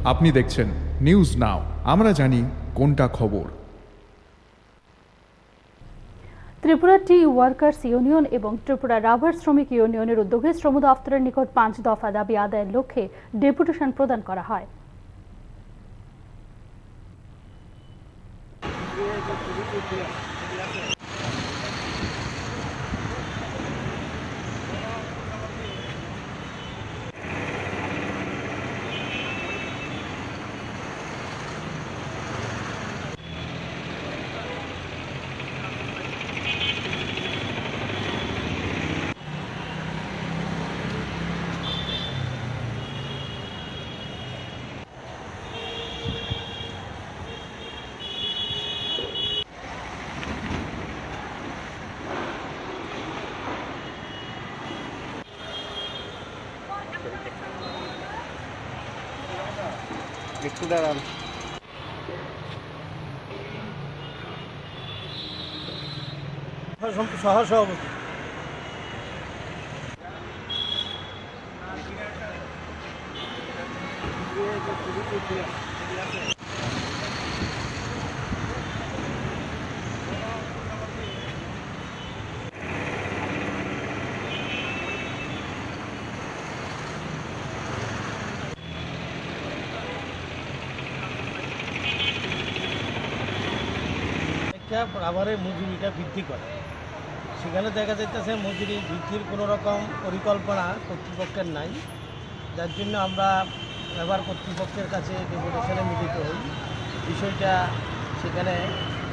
আপনি দেখছেন news now, আমরা জানি কোনটা খবর। ত্রিপুরা টি ওয়ার্কার্স ইউনিয়ন এবং ত্রিপুরা রাবার শ্রমিক ইউনিয়নের উদ্যোগে শ্রম দফতরের নিকট 5 দফা দাবি আদায়ের লক্ষ্যে ডেপুটেশন প্রদান করা হয়। একটু দাঁড়ান। সহসভাপতি রাবারের মজুরিটা বৃদ্ধি করে, সেখানে দেখা যাইতেছে মজুরি বৃদ্ধির কোনো রকম পরিকল্পনা কর্তৃপক্ষের নাই, যার জন্য আমরা রাবার কর্তৃপক্ষের কাছে ডেপুটেশনে মিলিত হই। বিষয়টা সেখানে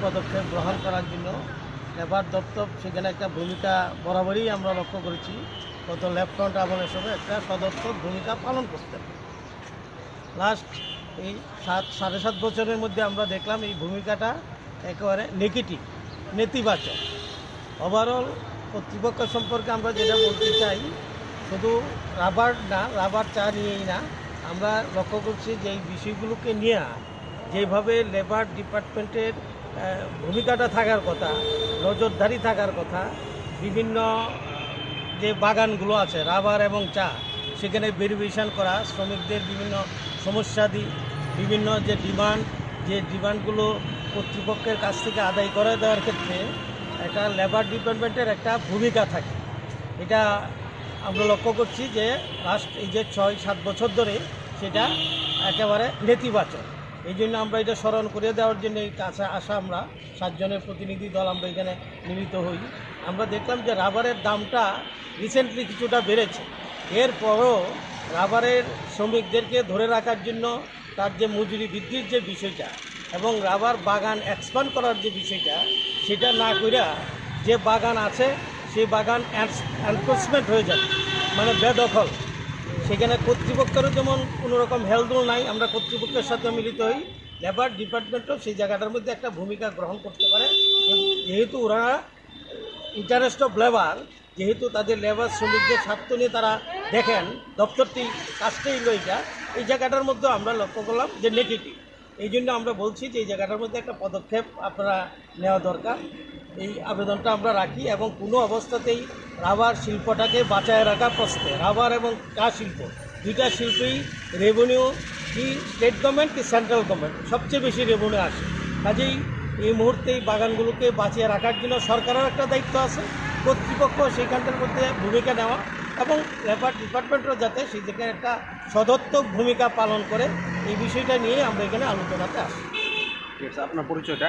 পদক্ষেপ গ্রহণ করার জন্য রাবার দপ্তর সেখানে একটা ভূমিকা বরাবরই আমরা লক্ষ্য করেছি, গত লেফটেন্যান্ট আমলের সময় একটা সদর্থক ভূমিকা পালন করতে। লাস্ট এই 7.5 বছরের মধ্যে আমরা দেখলাম এই ভূমিকাটা একেবারে নেগেটিভ, নেতিবাচক। ওভারঅল কর্তৃপক্ষ সম্পর্কে আমরা যেটা বলতে চাই, শুধু রাবার না, রাবার চা নিয়েই না, আমরা লক্ষ্য করছি যে এই বিষয়গুলোকে নিয়ে যেভাবে লেবার ডিপার্টমেন্টের ভূমিকাটা থাকার কথা, নজরদারি থাকার কথা, বিভিন্ন যে বাগানগুলো আছে রাবার এবং চা, সেখানে ভেরিফিকেশন করা, শ্রমিকদের বিভিন্ন সমস্যাদি, বিভিন্ন যে ডিমান্ডগুলো কর্তৃপক্ষের কাছ থেকে আদায় করে দেওয়ার ক্ষেত্রে একটা লেবার ডিপার্টমেন্টের একটা ভূমিকা থাকে। এটা আমরা লক্ষ্য করছি যে লাস্ট এই যে 6-7 বছর ধরে সেটা একেবারে নেতিবাচক। এই জন্য আমরা এটা স্মরণ করে দেওয়ার জন্য এই কাছে আসা আমরা 7 জনের প্রতিনিধি দল আমরা এখানে মিলিত হই। আমরা দেখলাম যে রাবারের দামটা রিসেন্টলি কিছুটা বেড়েছে, এরপরও রাবারের শ্রমিকদেরকে ধরে রাখার জন্য তার যে মজুরি বৃদ্ধির যে বিষয়টা এবং রাবার বাগান এক্সপ্যান্ড করার যে বিষয়টা, সেটা না কইরা যে বাগান আছে সেই বাগান এনফোর্সমেন্ট হয়ে যাবে, মানে বেদখল। সেখানে কর্তৃপক্ষেরও যেমন কোনো রকম হেলদোল নাই, আমরা কর্তৃপক্ষের সাথে মিলিত হই, লেবার ডিপার্টমেন্টও সেই জায়গাটার মধ্যে একটা ভূমিকা গ্রহণ করতে পারে। যেহেতু ওরা ইন্টারেস্ট অফ লেবার, যেহেতু তাদের লেবার শ্রমিকদের স্বার্থ নিয়ে তারা দেখেন, দপ্তরটি কাজটাই হলো এইটা, এই জায়গাটার মধ্যে আমরা লক্ষ্য করলাম যে নেগেটিভ। এই জন্য আমরা বলছি যে এই জায়গাটার মধ্যে একটা পদক্ষেপ আপনারা নেওয়া দরকার। এই আবেদনটা আমরা রাখি এবং কোনো অবস্থাতেই রাবার শিল্পটাকে বাঁচায় রাখা প্রশ্নে, রাবার এবং চা শিল্প দুইটা শিল্পেই রেভিনিউ কি স্টেট গভর্নমেন্ট কি সেন্ট্রাল গভর্নমেন্ট সবচেয়ে বেশি রেভিনিউ আসে। কাজেই এই মুহূর্তে এই বাগানগুলোকে বাঁচিয়ে রাখার জন্য সরকারের একটা দায়িত্ব আছে, কর্তৃপক্ষ সেইখানটার মধ্যে ভূমিকা নেওয়া এবং লেবার ডিপার্টমেন্টও যাতে সেই জায়গায় একটা সদর্থক ভূমিকা পালন করে, এই বিষয়টা নিয়ে আমরা এখানে আলোচনাতে আসি। আপনার পরিচয়টা?